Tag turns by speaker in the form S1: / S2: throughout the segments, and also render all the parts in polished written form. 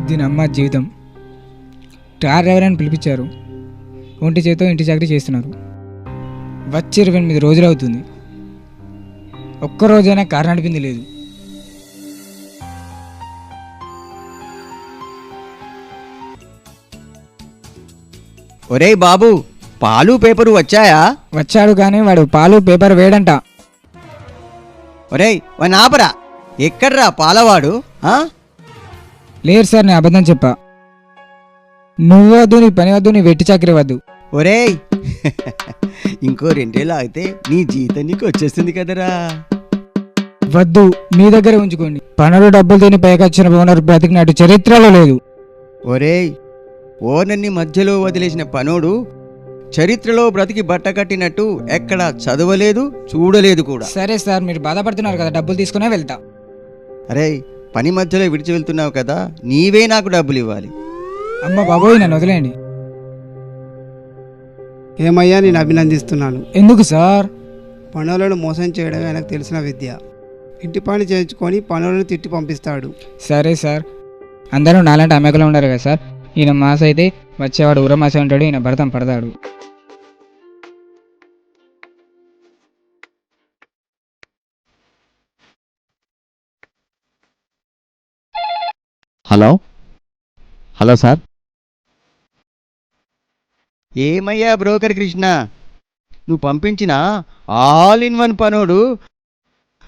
S1: దీని అమ్మ జీవితం. కార్ డ్రైవర్ అని పిలిపించారు, ఒంటి చేతో ఇంటి చాకరీ చేస్తున్నారు. వచ్చి 28 రోజులు అవుతుంది, ఒక్కరోజైనా కారు నడిపింది లేదు.
S2: ఒరేయ్ బాబు, పాలు పేపరు వచ్చాయా?
S1: వచ్చాడు కానీ వాడు పాలు పేపర్ వేడంట.
S2: ఒరేయ్ వాడిని ఆపరా, ఎక్కడ్రా పాలవాడు?
S1: లేదు సార్, నేను అబద్ధం చెప్పా. నువ్వు వద్దు, నీ పని వద్దు, నీ వెట్టి చాకరీ వద్దు.
S2: ఒరేయ్ ఇంకో 2 ఏళ్ళు ఆగితే నీ జీతం నీకు వచ్చేస్తుంది కదరా.
S1: వద్దు, మీ దగ్గర ఉంచుకోండి. పనులు డబ్బులు తిని పైకొచ్చిన ఓనర్ బ్రతికినట్టు చరిత్రలో లేదు.
S2: ఒరేయ్, ఓనర్ని మధ్యలో వదిలేసిన పనోడు చరిత్రలో బ్రతికి బట్ట కట్టినట్టు ఎక్కడా చదవలేదు, చూడలేదు కూడా.
S1: సరే సార్, మీరు బాధపడుతున్నారు కదా, డబ్బులు తీసుకునే వెళ్తా.
S2: అరే, పని మధ్యలో విడిచి వెళ్తున్నావు కదా, నీవే నాకు డబ్బులు ఇవ్వాలి.
S1: అమ్మ బాబోయ్, నన్ను వదిలేయండి.
S3: ఏమయ్యా, నేను అభినందిస్తున్నాను.
S1: ఎందుకు సార్?
S3: పనులను మోసం చేయడమే ఆయనకు తెలిసిన విద్య. ఇంటి పని చేయించుకొని పనులను తిట్టి పంపిస్తాడు.
S1: సరే సార్, అందరూ నాలాంటి అమ్మకలు ఉండరు కదా సార్. ఈయన మాస అయితే వచ్చేవాడు ఊర మాస ఉంటాడు, ఈయన భర్తం పడతాడు.
S4: Hello hello sir.
S2: ఏమయ్యా బ్రోకర్ కృష్ణ, నువ్వు పంపించిన ఆల్ ఇన్ వన్ పనోడు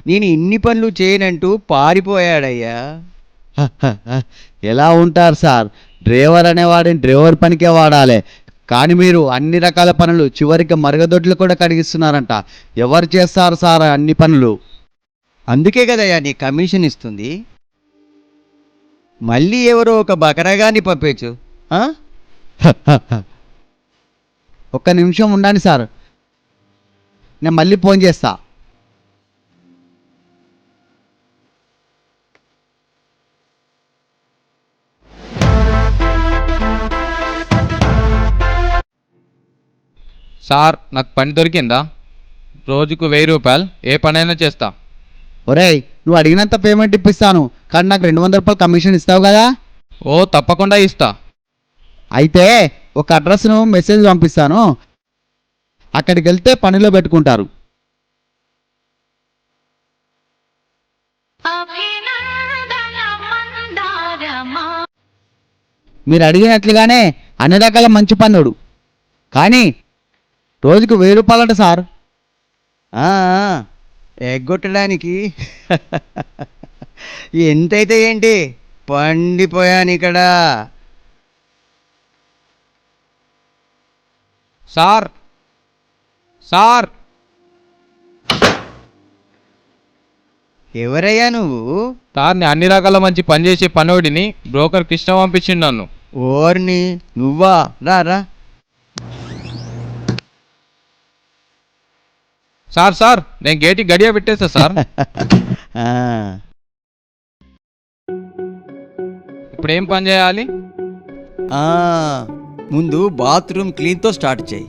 S2: నేను ఇన్ని పనులు చేయనంటూ పారిపోయాడయ్యా.
S4: ఎలా ఉంటారు సార్? డ్రైవర్ అనేవాడిని డ్రైవర్ పనికే వాడాలి, కానీ మీరు అన్ని రకాల పనులు, చివరికి మరగదొడ్లు కూడా కడిగిస్తున్నారంట. ఎవరు చేస్తారు సార్ అన్ని పనులు?
S2: అందుకే కదయ్యా నీ కమిషన్ ఇస్తుంది. మళ్ళీ ఎవరో ఒక బకరగాన్ని పంపించు.
S4: ఒక్క నిమిషం ఉండండి సార్, నేను మళ్ళీ ఫోన్ చేస్తా.
S5: సార్, నాకు పని దొరికిందా? రోజుకు 1000 రూపాయలు, ఏ పనైనా చేస్తా.
S4: ఒరేయ్, నువ్వు అడిగినంత పేమెంట్ ఇప్పిస్తాను, కానీ నాకు 200 రూపాయలు కమిషన్ ఇస్తావు కదా?
S5: ఓ తప్పకుండా ఇస్తా.
S4: అయితే ఒక అడ్రస్ను మెసేజ్ పంపిస్తాను, అక్కడికి వెళ్తే పనిలో పెట్టుకుంటారు. మీరు అడిగినట్లుగానే అన్ని రకాల మంచి పనుడు, కానీ రోజుకు 1000 రూపాయలంట సార్.
S2: ఎగ్గొట్టడానికి ఎంతైతే ఏంటి, పండిపోయాను ఇక్కడ.
S5: సార్ సార్
S2: ఎవరయ్యా నువ్వు?
S5: సార్, నేను అన్ని రకాల మంచి పని చేసే పనోడిని బ్రోకర్ కృష్ణ పంపించిండు నన్ను.
S2: ఓర్ని నువ్వా? రా.
S5: సార్ సార్, నేను గేటుకి గడియ పెట్టేస్తా సార్. ఇప్పుడు ఏం పని చేయాలి?
S2: ముందు బాత్రూమ్ క్లీన్తో స్టార్ట్ చేయి.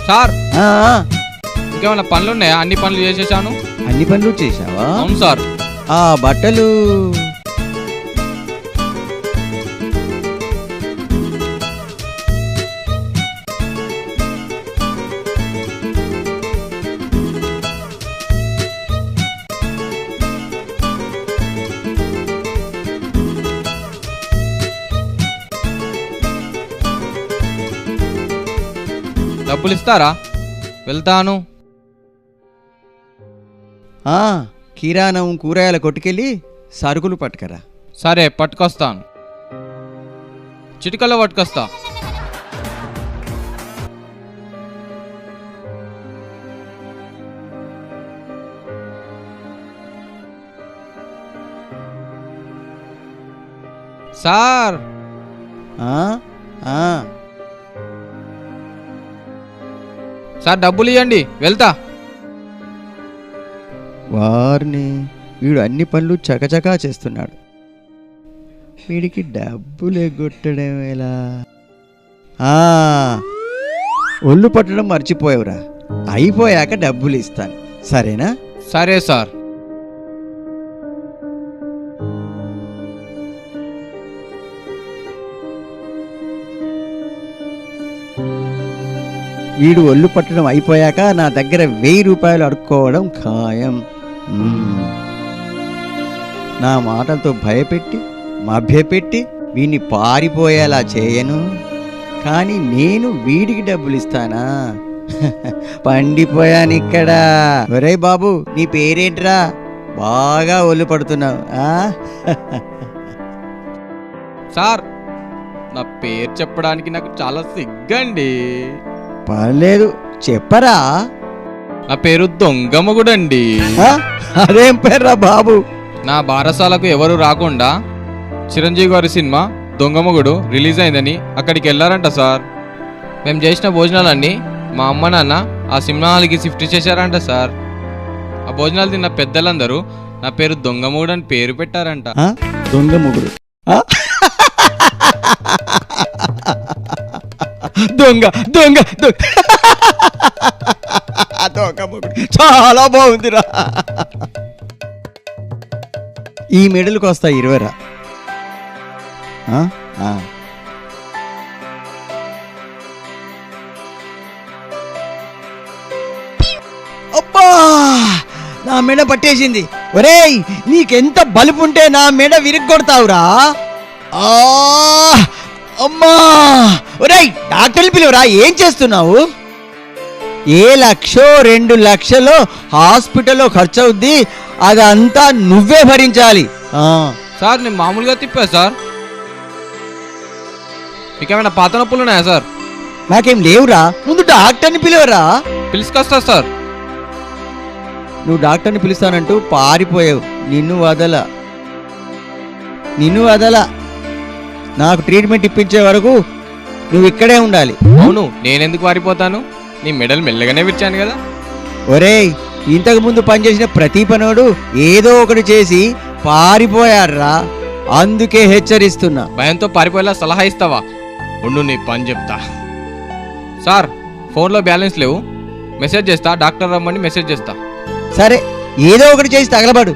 S5: సార్, ఇంకేమైనా పనులు ఉన్నాయా? అన్ని పనులు చేసేసాను.
S2: అన్ని పనులు చేశావా?
S5: అవును సార్.
S2: ఆ బట్టలు
S5: డబ్బులు ఇస్తారా? వెళ్తాను.
S2: కిరాణం కూరగాయల కొట్టుకెళ్ళి సరుకులు పట్టుకరా.
S5: సరే పట్టుకొస్తాను, చిటికలో పట్టుకొస్తా. సార్
S2: ఆ? ఆ.
S5: సార్ డబ్బులు ఇవ్వండి, వెళ్తా.
S2: వారిని వీడు అన్ని పనులు చకచకా చేస్తున్నాడు. వీడికి డబ్బులు ఎగ్గొట్టడం ఎలా? ఒళ్ళు పట్టడం మర్చిపోయావురా. అయిపోయాక డబ్బులు ఇస్తాను, సరేనా?
S5: సరే సార్.
S2: వీడు ఒళ్ళు పట్టడం అయిపోయాక నా దగ్గర 1000 రూపాయలు అడుక్కోవడం ఖాయం. నా మాటలతో భయపెట్టి మభ్యపెట్టి వీడిని పారిపోయేలా చేయను, కానీ నేను వీడికి డబ్బులు ఇస్తానా? పండిపోయాను ఇక్కడ. ఒరే బాబు, నీ పేరేంట్రా? బాగా ఒళ్ళు పడుతున్నావు.
S5: సార్ నా పేరు చెప్పడానికి నాకు చాలా సిగ్గండి.
S2: పర్లేదు, చెప్పరా.
S5: నా పేరు దొంగమగుడండి.
S2: అదేం పేర్రా బాబు?
S5: నా బారసాలకు ఎవరు రాకుండా చిరంజీవి గారి సినిమా దొంగమగుడు రిలీజ్ అయిందని అక్కడికి వెళ్ళారంట సార్. మేము చేసిన భోజనాలన్నీ మా అమ్మ నాన్న ఆ సినిమా హాల్కి షిఫ్ట్ చేశారంట సార్. ఆ భోజనాలు తిన్న పెద్దలందరూ నా పేరు దొంగమగుడు అని పేరు పెట్టారంట.
S2: దొంగ మొగుడు. దొంగ దొంగ దొంగ మొగుడు చాలా బాగుందిరా. ఈ మెడలకు వస్తాయి 20 రా. అబ్బా, నా మెడ పట్టేసింది. ఒరేయ్, నీకెంత బలుపుంటే నా మెడ విరిగొడతావురా? అమ్మా! ఒరేయ్, డాక్టర్ని పిలువరా. ఏం చేస్తున్నావు? 1,00,000 2,00,000 హాస్పిటల్లో ఖర్చు అవుద్ది, అదంతా నువ్వే భరించాలి.
S5: సార్ నేను మామూలుగా తిప్పా సార్. మీకేమైనా పాత నొప్పులు ఉన్నాయా సార్?
S2: నాకేం లేవురా. ముందు డాక్టర్ని పిలువరా.
S5: పిలుచుకొస్తా సార్.
S2: నువ్వు డాక్టర్ని పిలుస్తానంటూ పారిపోయావు. నిన్ను వదల. నాకు ట్రీట్మెంట్ ఇప్పించే వరకు నువ్వు ఇక్కడే ఉండాలి.
S5: అవును, నేనెందుకు పారిపోతాను? నీ మెడలు మెల్లగానే విరిచాను కదా.
S2: ఒరేయ్, ఇంతకు ముందు పనిచేసిన ప్రతి పనోడు ఏదో ఒకటి చేసి పారిపోయాడ్రా. అందుకే హెచ్చరిస్తున్నా.
S5: భయంతో పారిపోయేలా సలహా ఇస్తావా? ఉండు, నీ పని చెప్తా. సార్ ఫోన్లో బ్యాలెన్స్ లేవు, మెసేజ్ చేస్తా. డాక్టర్ రమ్మని మెసేజ్ చేస్తా.
S2: సరే, ఏదో ఒకటి చేసి తగలబడు.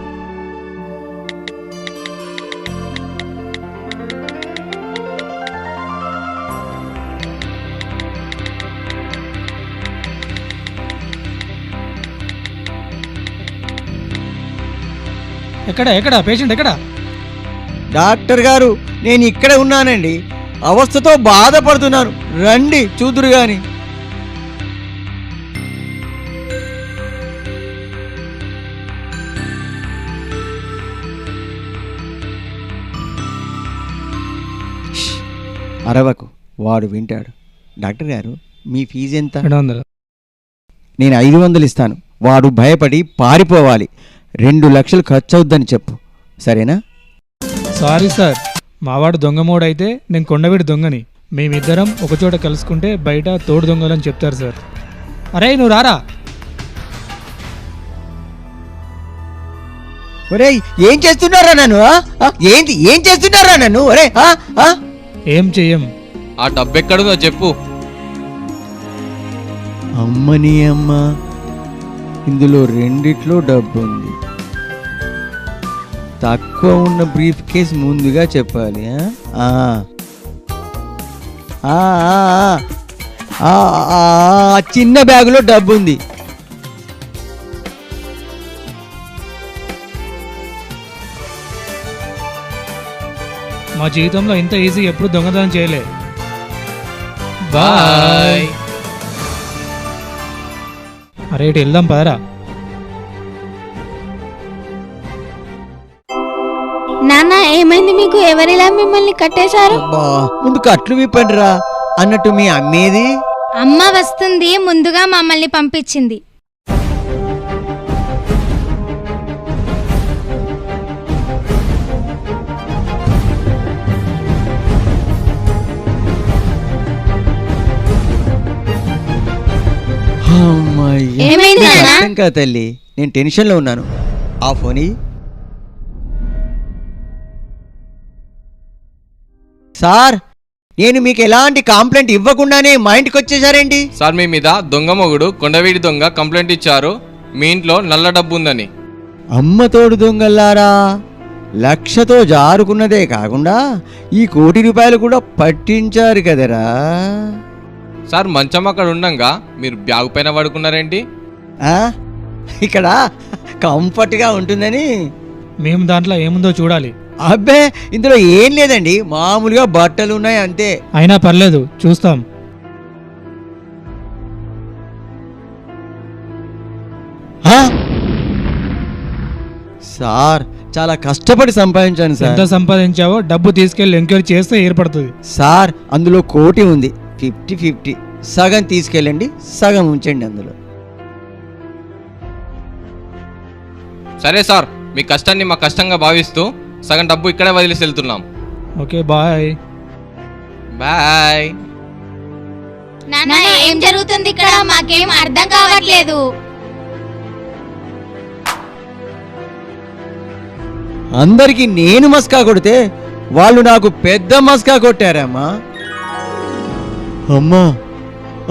S1: ఎక్కడ పేషెంట్ ఎక్కడ?
S2: డాక్టర్ గారు, నేను ఇక్కడే ఉన్నానండి. అవస్థతో బాధపడుతున్నాను. రండి చూదురు గాని. అరవకు, వాడు వింటాడు. డాక్టర్ గారు, మీ ఫీజు ఎంత?
S1: 200.
S2: నేను 500 ఇస్తాను. వాడు భయపడి పారిపోవాలి. 2 లక్షలు ఖర్చు అవుద్దని చెప్పు, సరేనా?
S6: సారీ సార్, మావాడు దొంగమోడు అయితే నేను కొండవీడి దొంగని. మేమిద్దరం ఒకచోట కలుసుకుంటే బయట తోడు దొంగలని చెప్తారు సార్. అరే నువ్వు రారా.
S2: ఒరేయ్, ఏం చేస్తున్నారా నన్ను? ఏం చేస్తున్నారా నన్ను? ఒరే,
S6: ఏం చెయ్యం.
S5: ఆ డబ్బు ఎక్కడుందో చెప్పు.
S2: అమ్మని అమ్మ, ఇందులో 2 డబ్బు ఉంది. తక్కువ ఉన్న బ్రీఫ్ కేస్ ముందుగా చెప్పాలి. చిన్న బ్యాగులో డబ్బు ఉంది.
S6: మా జీవితంలో ఇంత ఈజీ ఎప్పుడు దొంగతనం చేయలే.
S5: బాయ్.
S6: అరే ఇటు వెళ్దాం పదరా.
S7: ఏమైంది మీకు? ఎవరిలా మిమ్మల్ని కట్టేశారు?
S2: అబ్బా, ముందు కట్లు విప్పండిరా. అన్నట్టు మీ అమ్మేది?
S7: అమ్మ వస్తుంది, ముందుగా మమ్మల్ని పంపించింది.
S2: అమ్మయ్య.
S7: ఏమైంది
S2: నీకు
S7: నాన్న?
S2: అర్థం కాదు తల్లి, నేను టెన్షన్లో ఉన్నాను. ఆ ఫోన్ ఇయ్యి. సార్, నేను మీకు ఎలాంటి కంప్లైంట్ ఇవ్వకుండానే మా ఇంటికి వచ్చేసారేంటి?
S5: సార్ మీ మీద దొంగ మొగుడు కొండవీడి దొంగ కంప్లైంట్ ఇచ్చారు, మీ ఇంట్లో నల్ల డబ్బు ఉందని.
S2: అమ్మతోడు దొంగల్లారా, లక్షతో జారుకున్నదే కాకుండా ఈ ₹1,00,00,000 కూడా పట్టించారు కదరా.
S5: సార్ మంచం అక్కడ ఉండంగా మీరు బ్యాగ్ పైన పడుకున్నారేంటి?
S2: ఆ? ఇక్కడ కంఫర్ట్గా ఉంటుందని.
S6: మేము దాంట్లో ఏముందో చూడాలి.
S2: అబ్బే, ఇందులో ఏం లేదండి, మామూలుగా బట్టలు ఉన్నాయి అంతే.
S6: అయినా పర్లేదు, చూస్తాం.
S2: ఆ? సార్, చాలా కష్టపడి సంపాదించాను
S6: ఎంత
S2: సార్.
S6: సంపాదించావో డబ్బు తీసుకెళ్లి ఎంక్వైరీ చేస్తే ఏర్పడుతుంది.
S2: సార్, అందులో 1,00,00,000 ఉంది. 50-50 సగం తీసుకెళ్ళండి, సగం ఉంచండి అందులో.
S5: సరే సార్, మీ కష్టాన్ని మా కష్టంగా భావిస్తూ సగం డబ్బు ఇక్కడే వదిలేసి వెళ్తున్నాం.
S6: Okay, bye.
S5: బాయ్.
S7: నాన్న, ఏం జరుగుతుంది ఇక్కడ? మాకేం అర్థం కావట్లేదు.
S2: అందరికీ నేను మస్కా కొడితే వాళ్ళు నాకు పెద్ద మస్కా కొట్టారమ్మా. అమ్మా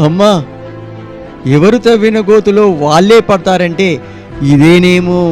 S2: అమ్మా, ఎవరు తవ్విన గోతులో వాళ్ళే పడతారంటే ఇదేనేమో.